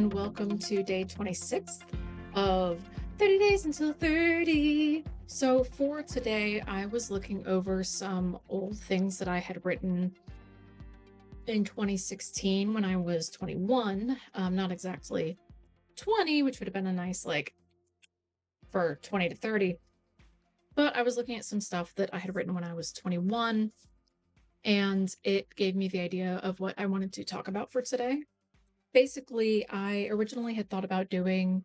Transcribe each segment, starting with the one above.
and welcome to day 26 of 30 Days Until 30. So, for today, I was looking over some old things that I had written in 2016 when I was 21. Not exactly 20, which would have been a nice, like, for 20 to 30. But I was looking at some stuff that I had written when I was 21, and it gave me the idea of what I wanted to talk about for today. Basically, I originally had thought about doing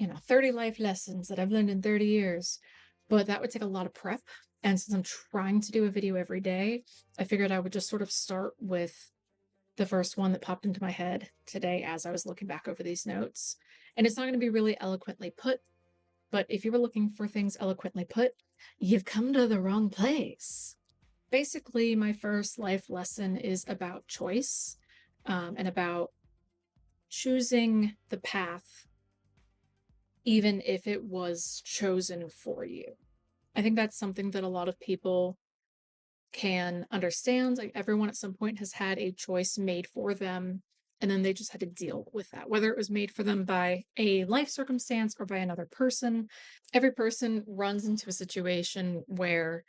30 life lessons that I've learned in 30 years, but that would take a lot of prep. And since I'm trying to do a video every day, I figured I would just sort of start with the first one that popped into my head today as I was looking back over these notes. And it's not going to be really eloquently put, but if you were looking for things eloquently put, you've come to the wrong place. Basically, my first life lesson is about choice, and about choosing the path even if it was chosen for you. I think that's something that a lot of people can understand. Like, everyone at some point has had a choice made for them, and then they just had to deal with that, whether it was made for them by a life circumstance or by another person. Every person runs into a situation where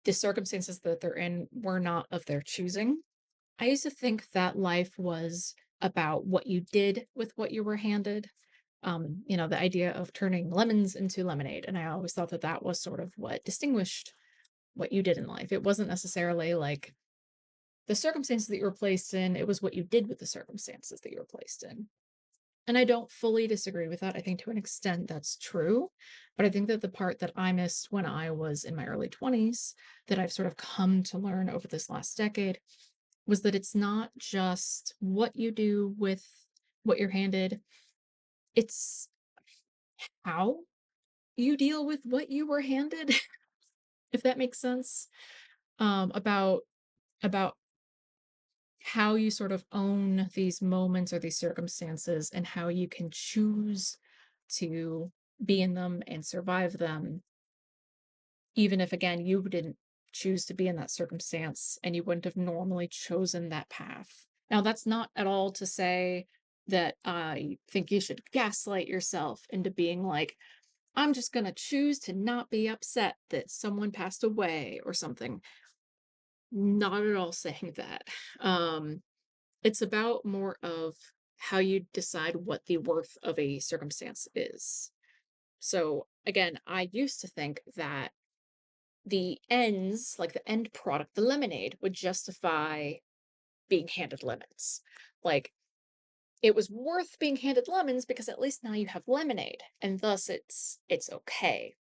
the circumstances that they're in were not of their choosing. I used to think that life was about what you did with what you were handed. The idea of turning lemons into lemonade. And I always thought that that was sort of what distinguished what you did in life. It wasn't necessarily like the circumstances that you were placed in, it was what you did with the circumstances that you were placed in. And I don't fully disagree with that. I think to an extent that's true. But I think that the part that I missed when I was in my early 20s, that I've sort of come to learn over this last decade, was that it's not just what you do with what you're handed, it's how you deal with what you were handed, if that makes sense. About how you sort of own these moments or these circumstances and how you can choose to be in them and survive them, even if, again, you didn't choose to be in that circumstance and you wouldn't have normally chosen that path. Now, that's not at all to say that I think you should gaslight yourself into being like, I'm just going to choose to not be upset that someone passed away or something. Not at all saying that. Um, it's about more of how you decide what the worth of a circumstance is. So, again, I used to think that the ends, like the end product, the lemonade, would justify being handed lemons. Like, it was worth being handed lemons because at least now you have lemonade, and thus it's okay.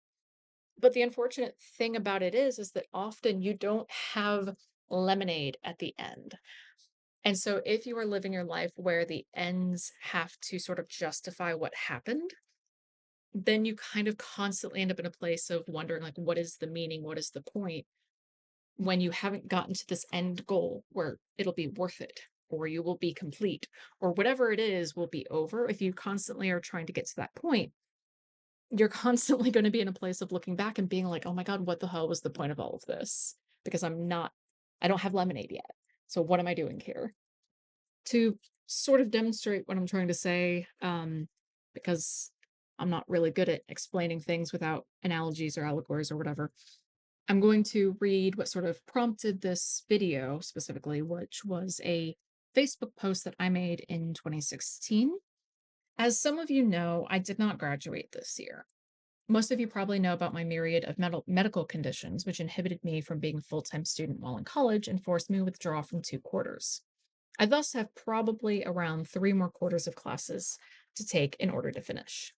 But the unfortunate thing about it is that often you don't have lemonade at the end. And so if you are living your life where the ends have to sort of justify what happened, then you kind of constantly end up in a place of wondering, like, what is the meaning? What is the point? When you haven't gotten to this end goal where it'll be worth it, or you will be complete, or whatever it is will be over. If you constantly are trying to get to that point, you're constantly going to be in a place of looking back and being like, oh my God, what the hell was the point of all of this? Because I don't have lemonade yet. So what am I doing here? To sort of demonstrate what I'm trying to say, because I'm not really good at explaining things without analogies or allegories or whatever, I'm going to read what sort of prompted this video specifically, which was a Facebook post that I made in 2016. As some of you know, I did not graduate this year. Most of you probably know about my myriad of medical conditions, which inhibited me from being a full time student while in college and forced me to withdraw from 2 quarters. I thus have probably around 3 more quarters of classes to take in order to finish.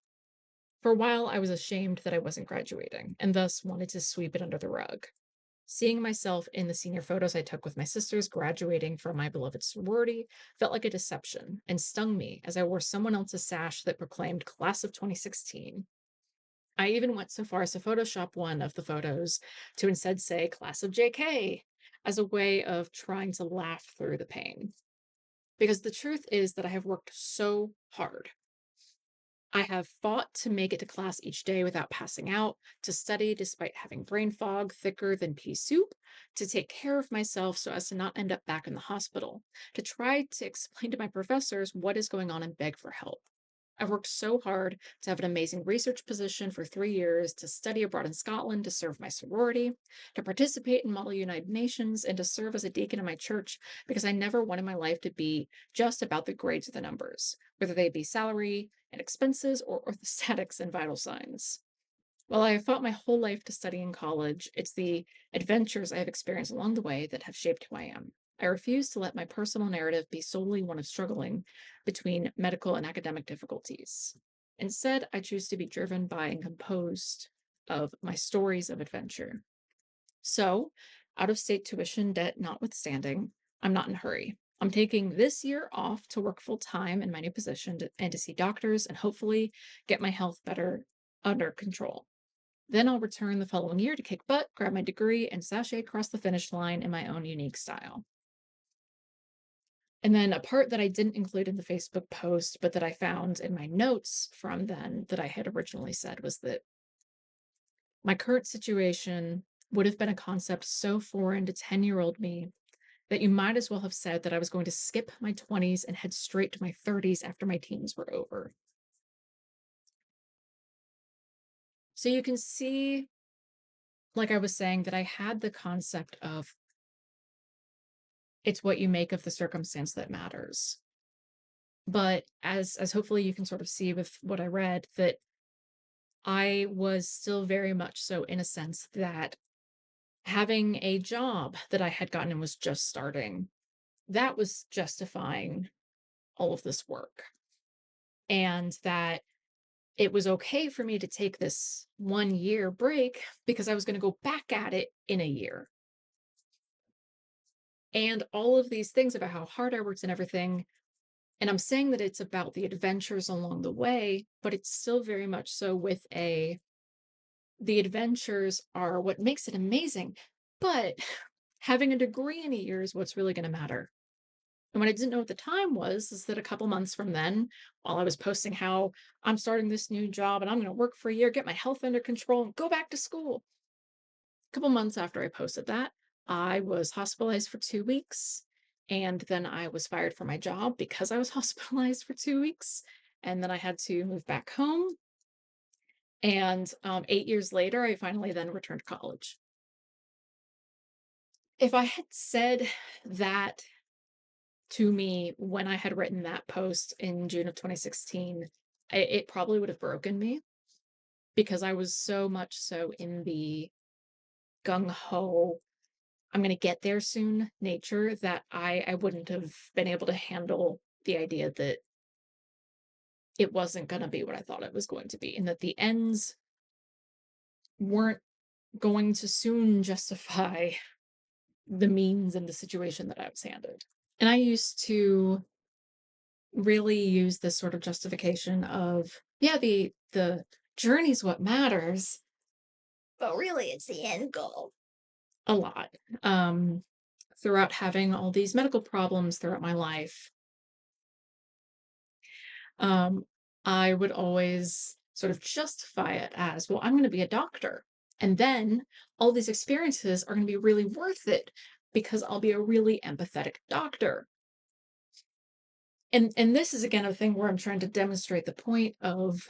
For a while, I was ashamed that I wasn't graduating, and thus wanted to sweep it under the rug. Seeing myself in the senior photos I took with my sisters graduating from my beloved sorority felt like a deception and stung me as I wore someone else's sash that proclaimed Class of 2016. I even went so far as to Photoshop one of the photos to instead say Class of JK as a way of trying to laugh through the pain. Because the truth is that I have worked so hard. I have fought to make it to class each day without passing out, to study despite having brain fog thicker than pea soup, to take care of myself so as to not end up back in the hospital, to try to explain to my professors what is going on and beg for help. I've worked so hard to have an amazing research position for 3 years, to study abroad in Scotland, to serve my sorority, to participate in Model United Nations, and to serve as a deacon in my church because I never wanted my life to be just about the grades or the numbers, whether they be salary and expenses or orthostatics and vital signs. While I have fought my whole life to study in college, it's the adventures I have experienced along the way that have shaped who I am. I refuse to let my personal narrative be solely one of struggling between medical and academic difficulties. Instead, I choose to be driven by and composed of my stories of adventure. So, out of state tuition debt notwithstanding, I'm not in a hurry. I'm taking this year off to work full time in my new position and to see doctors and hopefully get my health better under control. Then I'll return the following year to kick butt, grab my degree, and sashay across the finish line in my own unique style. And then a part that I didn't include in the Facebook post, but that I found in my notes from then that I had originally said was that my current situation would have been a concept so foreign to 10-year-old me that you might as well have said that I was going to skip my 20s and head straight to my 30s after my teens were over. So you can see, like I was saying, that I had the concept of it's what you make of the circumstance that matters. But as hopefully you can sort of see with what I read, that I was still very much so in a sense that having a job that I had gotten and was just starting, that was justifying all of this work. And that it was okay for me to take this 1 year break because I was going to go back at it in a year. And all of these things about how hard I worked and everything. And I'm saying that it's about the adventures along the way, but it's still very much so with the adventures are what makes it amazing. But having a degree in a year is what's really going to matter. And what I didn't know at the time was is that a couple months from then, while I was posting how I'm starting this new job and I'm going to work for a year, get my health under control, and go back to school. A couple months after I posted that, I was hospitalized for 2 weeks. And then I was fired from my job because I was hospitalized for 2 weeks. And then I had to move back home. And 8 years later, I finally then returned to college. If I had said that to me when I had written that post in June of 2016, it probably would have broken me because I was so much so in the gung ho, I'm going to get there soon nature that I wouldn't have been able to handle the idea that it wasn't going to be what I thought it was going to be and that the ends weren't going to soon justify the means and the situation that I was handed. And I used to really use this sort of justification of, yeah, the journey's what matters, but really it's the end goal a lot. Um, Throughout having all these medical problems throughout my life, um, I would always sort of justify it as, well, I'm going to be a doctor. And then all these experiences are going to be really worth it because I'll be a really empathetic doctor. And this is again a thing where I'm trying to demonstrate the point of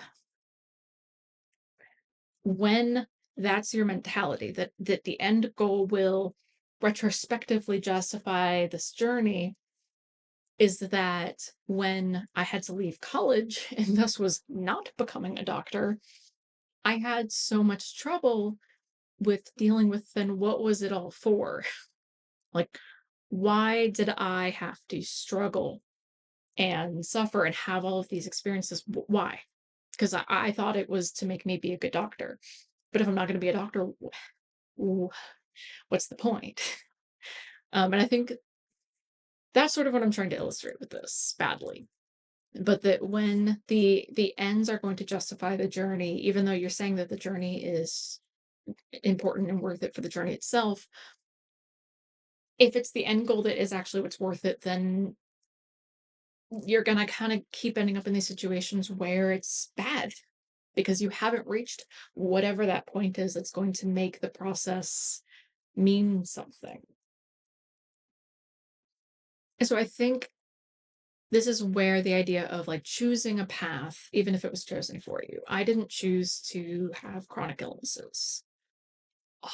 when that's your mentality, that the end goal will retrospectively justify this journey, is that when I had to leave college and thus was not becoming a doctor, I had so much trouble with dealing with then what was it all for? Like, why did I have to struggle and suffer and have all of these experiences? Why? Because I thought it was to make me be a good doctor. But if I'm not going to be a doctor, what's the point? And I think that's sort of what I'm trying to illustrate with this badly. But that when the ends are going to justify the journey, even though you're saying that the journey is important and worth it for the journey itself, if it's the end goal that is actually what's worth it, then you're going to kind of keep ending up in these situations where it's bad because you haven't reached whatever that point is that's going to make the process mean something. And so I think this is where the idea of like choosing a path, even if it was chosen for you, I didn't choose to have chronic illnesses.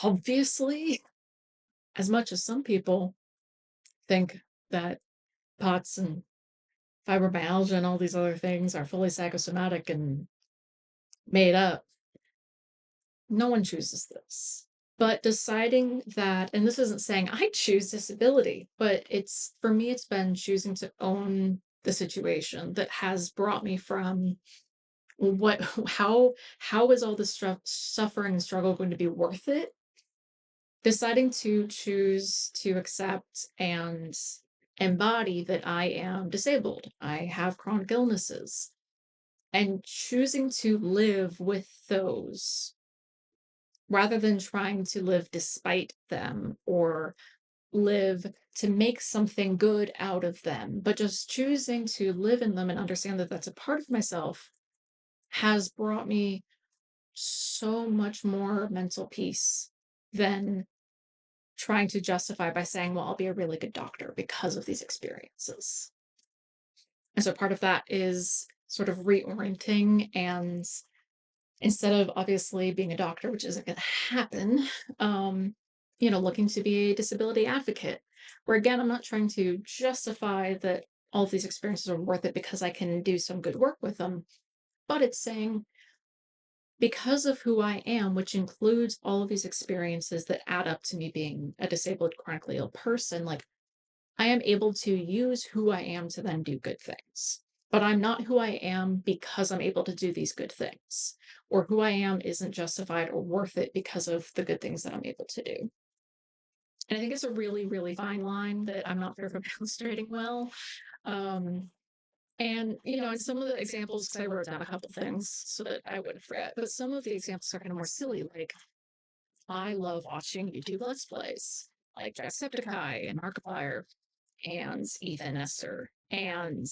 Obviously, as much as some people think that POTS and fibromyalgia and all these other things are fully psychosomatic and made up, no one chooses this. But deciding that, and this isn't saying I choose disability, but it's for me, it's been choosing to own the situation that has brought me from what, how is all this suffering and struggle going to be worth it? Deciding to choose to accept and embody that I am disabled, I have chronic illnesses, and choosing to live with those rather than trying to live despite them or live to make something good out of them, but just choosing to live in them and understand that that's a part of myself has brought me so much more mental peace than trying to justify by saying, well, I'll be a really good doctor because of these experiences. And so part of that is sort of reorienting and instead of obviously being a doctor, which isn't going to happen, um, looking to be a disability advocate, where again, I'm not trying to justify that all of these experiences are worth it because I can do some good work with them, but it's saying because of who I am, which includes all of these experiences that add up to me being a disabled, chronically ill person, like I am able to use who I am to then do good things. But I'm not who I am because I'm able to do these good things, or who I am isn't justified or worth it because of the good things that I'm able to do. And I think it's a really, really fine line that I'm not sure if I'm illustrating well. Um, and some of the examples, because I wrote down a couple things so that I wouldn't forget, but some of the examples are kind of more silly. Like, I love watching YouTube Let's Plays, like Jacksepticeye and Markiplier and Ethan Nestor. And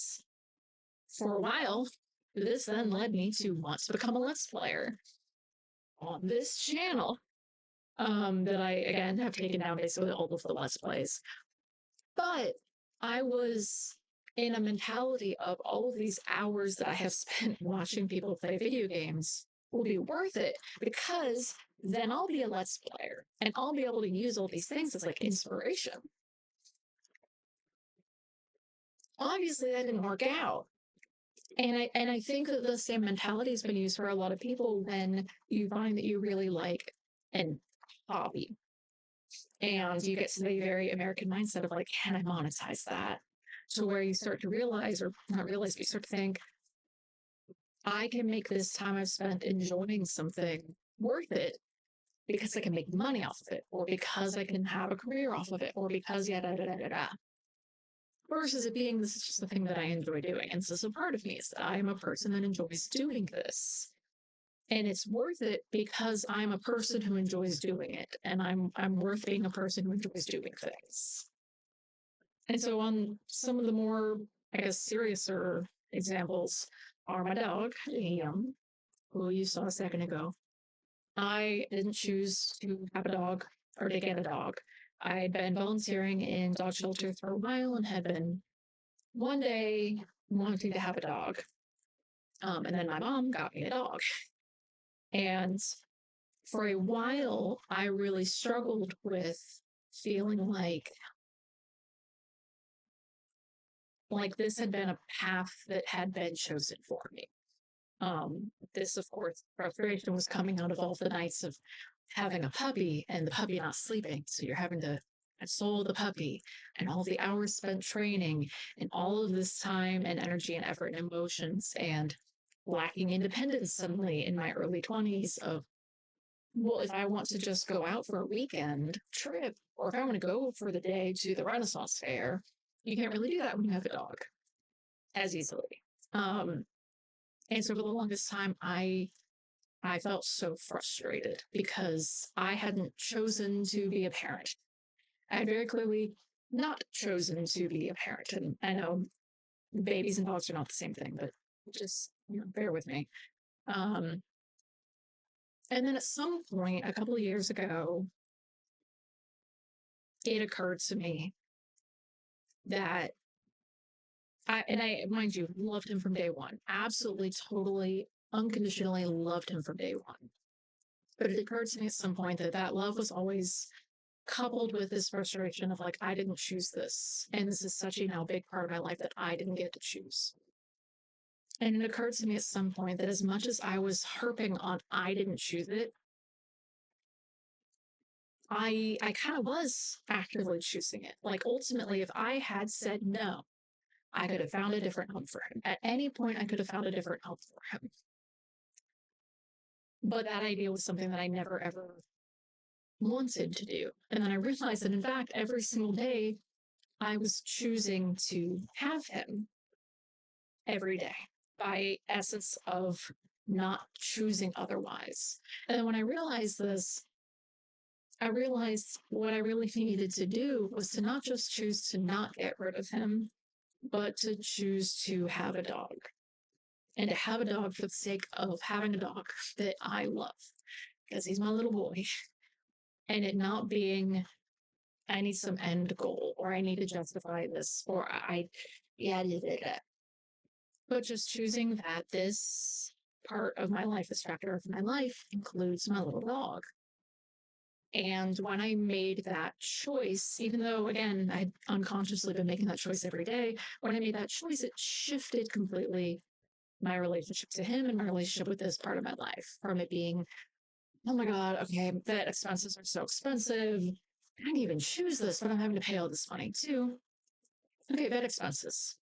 for a while, this then led me to want to become a Let's Player on this channel. That I again have taken down basically all of the Let's Plays. But I was in a mentality of all of these hours that I have spent watching people play video games will be worth it because then I'll be a Let's Player and I'll be able to use all these things as like inspiration. Obviously, that didn't work out. And I think that the same mentality has been used for a lot of people when you find that you really like an hobby and you get to the very American mindset of like, can I monetize that? To where you start to realize, or not realize, but you start to think, I can make this time I've spent enjoying something worth it because I can make money off of it, or because I can have a career off of it, or because yada da da da da. Versus it being this is just the thing that I enjoy doing. And this is a part of me is that I am a person that enjoys doing this. And it's worth it because I'm a person who enjoys doing it. And I'm worth being a person who enjoys doing things. And so on some of the more, I guess, seriouser examples are my dog, Liam, who you saw a second ago. I didn't choose to have a dog or to get a dog. I'd been volunteering in dog shelters for a while and had been one day wanting to have a dog. And then my mom got me a dog. And for a while, I really struggled with feeling like this had been a path that had been chosen for me. This, of course, frustration was coming out of all the nights of having a puppy and the puppy not sleeping. So you're having to console the puppy and all the hours spent training and all of this time and energy and effort and emotions and lacking independence suddenly in my early 20s of, well, if I want to just go out for a weekend trip or if I want to go for the day to the Renaissance Fair, you can't really do that when you have a dog as easily. Um, and so for the longest time, I felt so frustrated because I hadn't chosen to be a parent. I had very clearly not chosen to be a parent. And I know babies and dogs are not the same thing, but just, bear with me. Um, and then at some point, a couple of years ago, it occurred to me that mind you, loved him from day one. Absolutely, totally, unconditionally loved him from day one. But it occurred to me at some point that that love was always coupled with this frustration of like, I didn't choose this. And this is such a now big part of my life that I didn't get to choose. And it occurred to me at some point that as much as I was harping on I didn't choose it, I kind of was actively choosing it. Like ultimately, if I had said no, I could have found a different home for him. At any point, I could have found a different home for him. But that idea was something that I never ever wanted to do. And then I realized that in fact, every single day, I was choosing to have him every day by essence of not choosing otherwise. And then when I realized this, I realized what I really needed to do was to not just choose to not get rid of him, but to choose to have a dog. And to have a dog for the sake of having a dog that I love, because he's my little boy. And it not being, I need some end goal, or I need to justify this, or yeah, but just choosing that this part of my life, this chapter of my life, includes my little dog. And when I made that choice, even though, again, I'd unconsciously been making that choice every day, when I made that choice, it shifted completely my relationship to him and my relationship with this part of my life from it being, oh my God, okay, vet expenses are so expensive. I didn't even choose this, but I'm having to pay all this money too. Okay, vet expenses.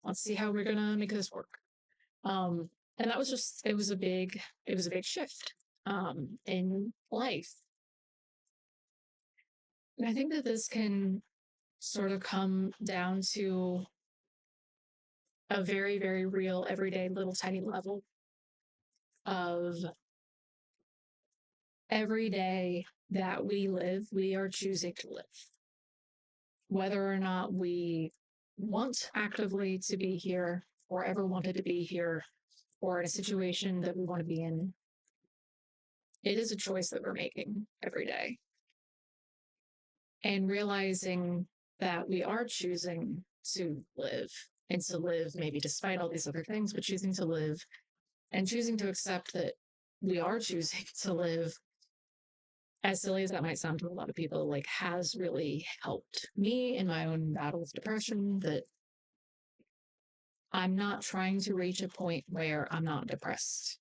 Let's see how we're gonna make this work. And that was just, it was a big shift in life. And I think that this can sort of come down to a very, very real, everyday, little tiny level of every day that we live, we are choosing to live. Whether or not we want actively to be here or ever wanted to be here or in a situation that we want to be in, it is a choice that we're making every day. And realizing that we are choosing to live and to live maybe despite all these other things, but choosing to live and choosing to accept that we are choosing to live, as silly as that might sound to a lot of people, like has really helped me in my own battle with depression. That I'm not trying to reach a point where I'm not depressed.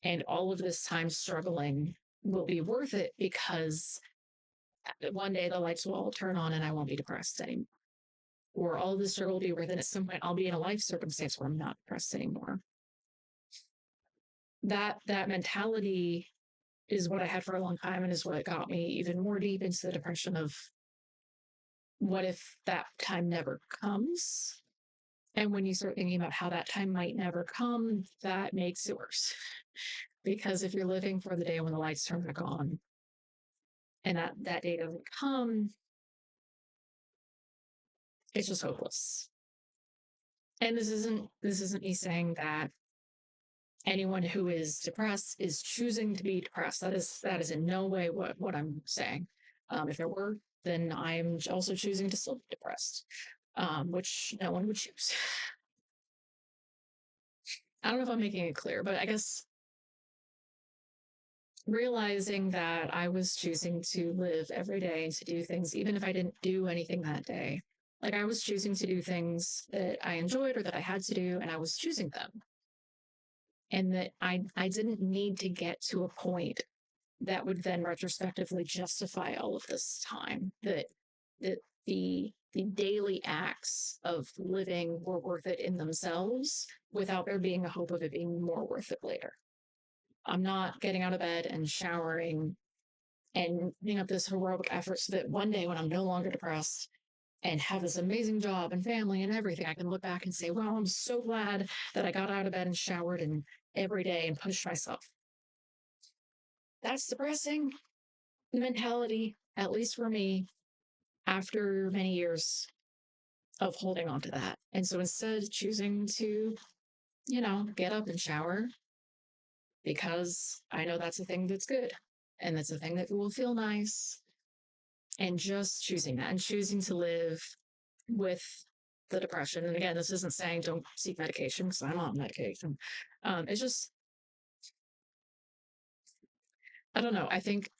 And all of this time struggling will be worth it because one day the lights will all turn on and I won't be depressed anymore. Or all this struggle will be worth it. At some point, I'll be in a life circumstance where I'm not depressed anymore. That mentality is what I had for a long time and is what got me even more deep into the depression of what if that time never comes? And when you start thinking about how that time might never come, that makes it worse. Because if you're living for the day when the lights turn back on and that day doesn't come, it's just hopeless. And this isn't me saying that anyone who is depressed is choosing to be depressed. That is in no way what I'm saying. If there were, then I'm also choosing to still be depressed, which no one would choose. I don't know if I'm making it clear, but I guess realizing that I was choosing to live every day and to do things, even if I didn't do anything that day. Like I was choosing to do things that I enjoyed or that I had to do, and I was choosing them. And that I didn't need to get to a point that would then retrospectively justify all of this time. That the daily acts of living were worth it in themselves without there being a hope of it being more worth it later. I'm not getting out of bed and showering and putting up this heroic effort so that one day when I'm no longer depressed and have this amazing job and family and everything, I can look back and say, wow, I'm so glad that I got out of bed and showered and every day and pushed myself. That's depressing mentality, at least for me, after many years of holding on to that. And so instead choosing to, get up and shower because I know that's a thing that's good and that's a thing that will feel nice. And just choosing that and choosing to live with the depression. And again, this isn't saying don't seek medication because I'm on medication. It's just, I don't know. I think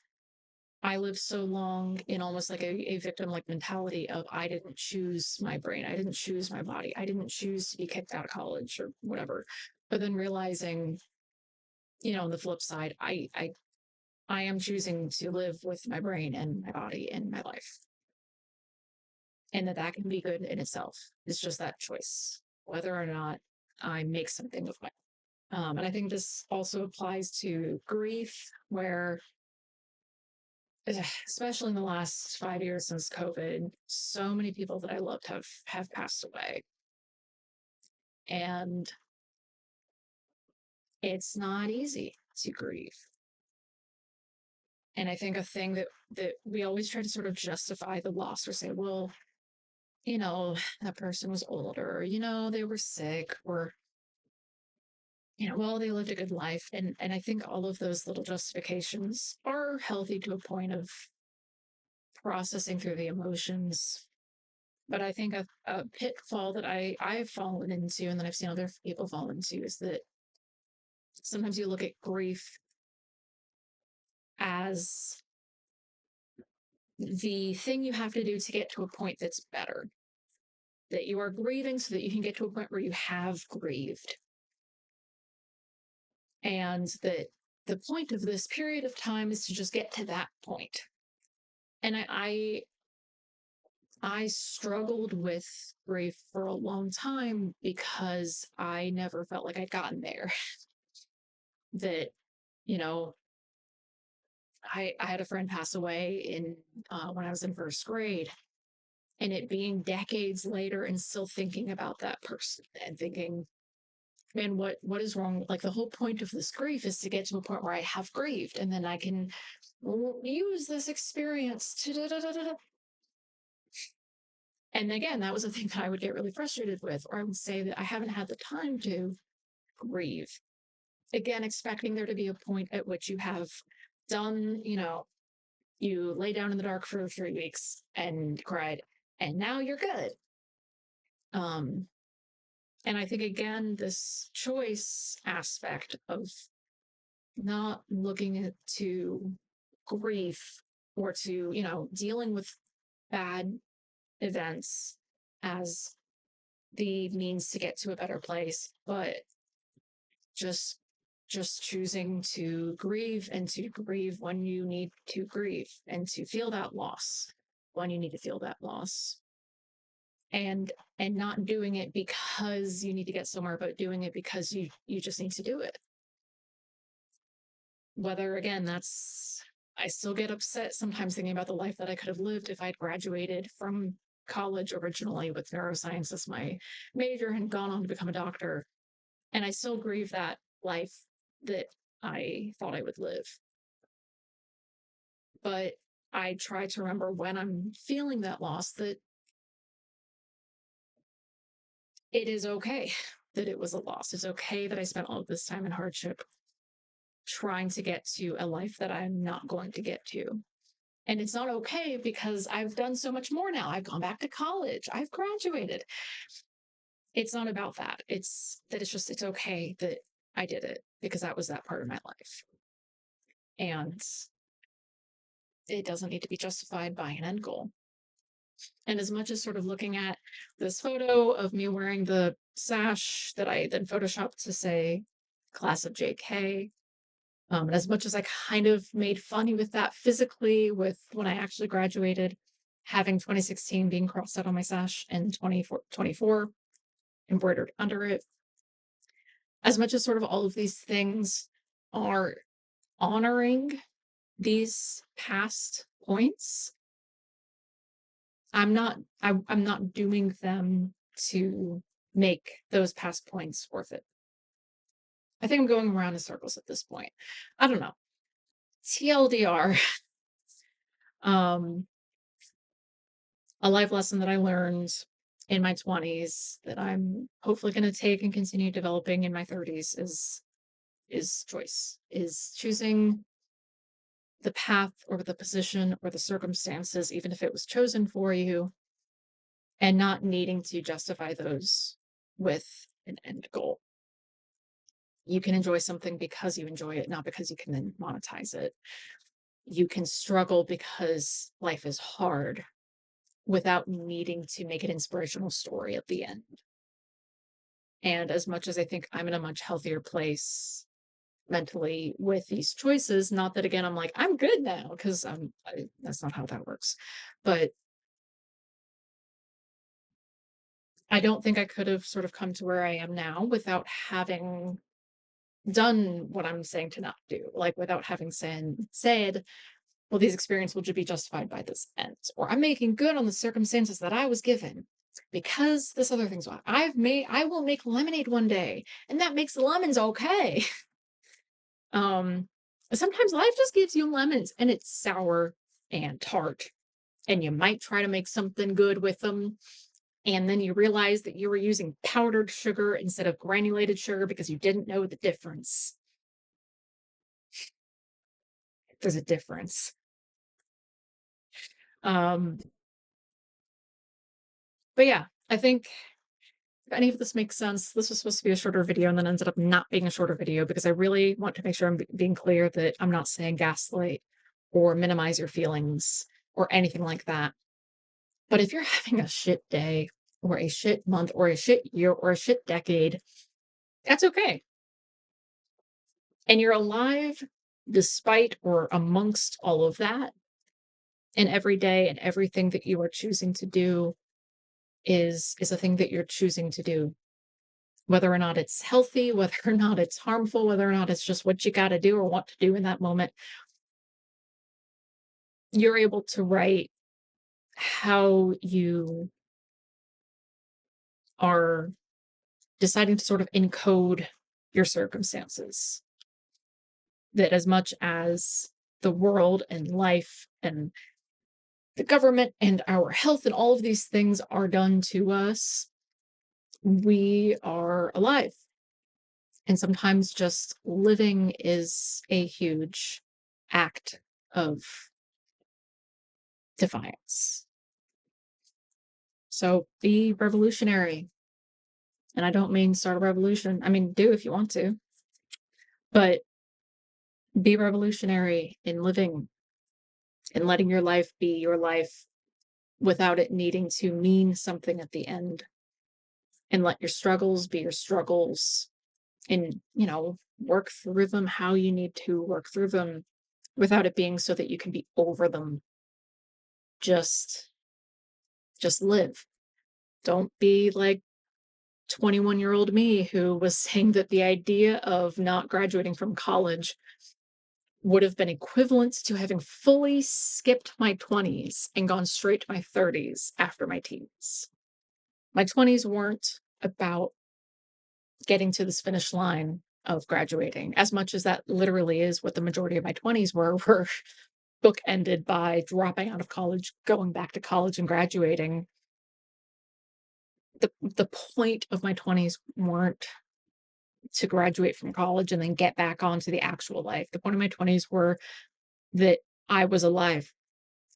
I lived so long in almost like a victim like mentality of I didn't choose my brain. I didn't choose my body. I didn't choose to be kicked out of college or whatever. But then realizing, on the flip side, I am choosing to live with my brain and my body and my life. And that can be good in itself. It's just that choice, whether or not I make something of my. And I think this also applies to grief, where especially in the last 5 years since COVID, so many people that I loved have passed away. And it's not easy to grieve. And I think a thing that we always try to sort of justify the loss or say, well, that person was older, they were sick, or, well, they lived a good life. And I think all of those little justifications are healthy to a point of processing through the emotions. But I think a pitfall that I've fallen into and that I've seen other people fall into is that sometimes you look at grief as the thing you have to do to get to a point that's better. That you are grieving so that you can get to a point where you have grieved. And that the point of this period of time is to just get to that point. And I struggled with grief for a long time because I never felt like I'd gotten there. That, you know, I had a friend pass away in when I was in first grade, and it being decades later and still thinking about that person and thinking, man, what is wrong? Like the whole point of this grief is to get to a point where I have grieved, and then I can use this experience to da, da, da, da. And again, that was a thing that I would get really frustrated with, or I would say that I haven't had the time to grieve. Again, expecting there to be a point at which you have done, you lay down in the dark for 3 weeks and cried, and now you're good. Um, and I think again, this choice aspect of not looking to grief or to, dealing with bad events as the means to get to a better place, but just choosing to grieve and to grieve when you need to grieve and to feel that loss when you need to feel that loss, and not doing it because you need to get somewhere, but doing it because you just need to do it. Whether again, that's, I still get upset sometimes thinking about the life that I could have lived if I'd graduated from college originally with neuroscience as my major and gone on to become a doctor. And I still grieve that life that I thought I would live. But I try to remember when I'm feeling that loss that it is okay that it was a loss. It's okay that I spent all of this time in hardship trying to get to a life that I'm not going to get to. And it's not okay because I've done so much more now. I've gone back to college. I've graduated. It's not about that. It's that it's okay that I did it because that was that part of my life. And it doesn't need to be justified by an end goal. And as much as sort of looking at this photo of me wearing the sash that I then photoshopped to say class of JK, and as much as I kind of made funny with that physically, with when I actually graduated, having 2016 being crossed out on my sash and 24 embroidered under it, as much as sort of all of these things are honoring these past points, I'm not doing them to make those past points worth it. I think I'm going around in circles at this point. I don't know. TLDR. um, a life lesson that I learned in my 20s that I'm hopefully going to take and continue developing in my 30s is choice, is choosing the path or the position or the circumstances, even if it was chosen for you, and not needing to justify those with an end goal. You can enjoy something because you enjoy it, not because you can then monetize it. You can struggle because life is hard without needing to make an inspirational story at the end. And as much as I think I'm in a much healthier place mentally with these choices, not that again, I'm like, I'm good now, because that's not how that works. But I don't think I could have sort of come to where I am now without having done what I'm saying to not do, like without having said, well, these experiences will be justified by this end, or I'm making good on the circumstances that I was given because this other thing's wrong. I will make lemonade one day, and that makes lemons okay. um, Sometimes life just gives you lemons and it's sour and tart, and you might try to make something good with them. And then you realize that you were using powdered sugar instead of granulated sugar because you didn't know the difference. There's a difference. Um, but yeah, I think if any of this makes sense, this was supposed to be a shorter video and then ended up not being a shorter video because I really want to make sure I'm being clear that I'm not saying gaslight or minimize your feelings or anything like that. But if you're having a shit day or a shit month or a shit year or a shit decade, that's okay. And you're alive despite or amongst all of that. And every day and everything that you are choosing to do is a thing that you're choosing to do. Whether or not it's healthy, whether or not it's harmful, whether or not it's just what you got to do or want to do in that moment, you're able to write how you are deciding to sort of encode your circumstances. That as much as the world and life and the government and our health and all of these things are done to us, we are alive. And sometimes just living is a huge act of defiance. So be revolutionary. And I don't mean start a revolution. I mean, do if you want to, but be revolutionary in living and letting your life be your life without it needing to mean something at the end. And let your struggles be your struggles, and, work through them how you need to work through them without it being so that you can be over them. Just live. Don't be like 21-year-old me who was saying that the idea of not graduating from college would have been equivalent to having fully skipped my 20s and gone straight to my 30s after my teens. My 20s weren't about getting to this finish line of graduating, as much as that literally is what the majority of my 20s were bookended by dropping out of college, going back to college and graduating. The point of my 20s weren't to graduate from college and then get back onto the actual life. The point of my 20s were that I was alive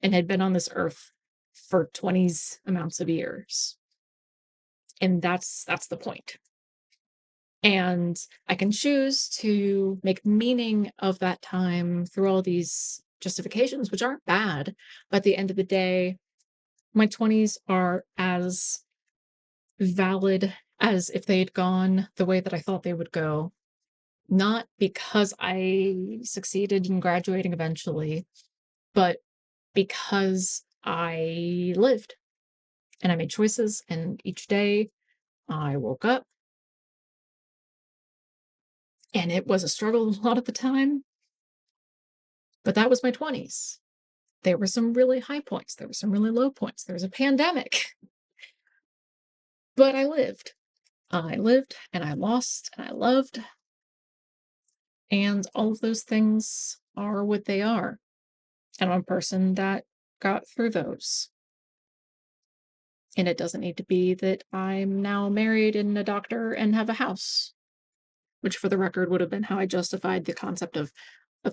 and had been on this earth for 20s amounts of years. And that's the point. And I can choose to make meaning of that time through all these justifications, which aren't bad. But at the end of the day, my 20s are as valid as if they had gone the way that I thought they would go. Not because I succeeded in graduating eventually, but because I lived and I made choices. And each day I woke up, and it was a struggle a lot of the time, but that was my 20s. There were some really high points, there were some really low points, there was a pandemic, but I lived. I lived and I lost and I loved, and all of those things are what they are. And I'm a person that got through those. And it doesn't need to be that I'm now married and a doctor and have a house, which for the record would have been how I justified the concept of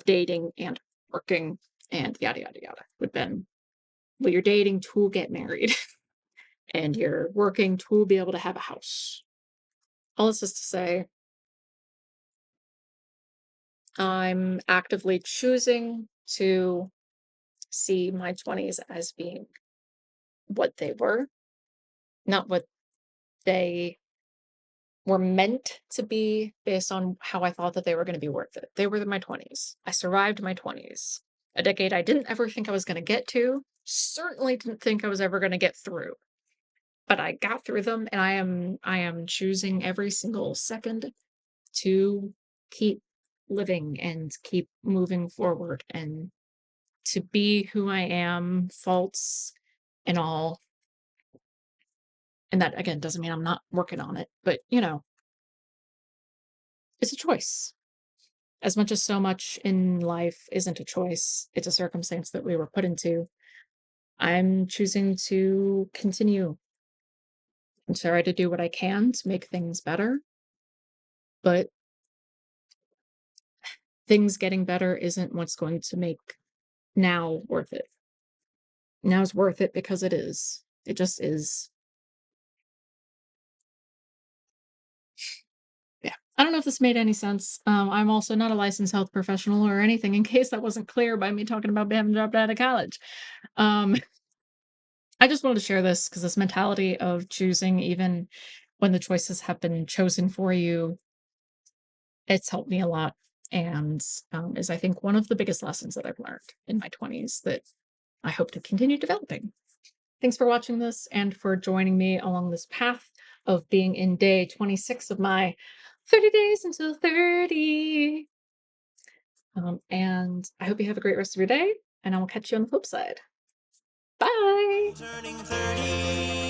dating and working and yada yada yada. Would have been, well, you're dating to get married and you're working to be able to have a house. All this is to say, I'm actively choosing to see my 20s as being what they were, not what they were meant to be based on how I thought that they were going to be worth it. They were my 20s. I survived my 20s, a decade I didn't ever think I was going to get to, certainly didn't think I was ever going to get through. But I got through them and I am choosing every single second to keep living and keep moving forward and to be who I am, faults and all. And that again doesn't mean I'm not working on it, but it's a choice. As much as so much in life isn't a choice, it's a circumstance that we were put into. I'm choosing to continue and try to do what I can to make things better. But things getting better isn't what's going to make now worth it. Now's worth it because it is. It just is. Yeah. I don't know if this made any sense. I'm also not a licensed health professional or anything, in case that wasn't clear by me talking about having dropped out of college. Um, I just wanted to share this because this mentality of choosing, even when the choices have been chosen for you, it's helped me a lot. And is, I think, one of the biggest lessons that I've learned in my 20s that I hope to continue developing. Thanks for watching this and for joining me along this path of being in day 26 of my 30 days until 30. And I hope you have a great rest of your day, and I will catch you on the flip side. Bye. Turning 30.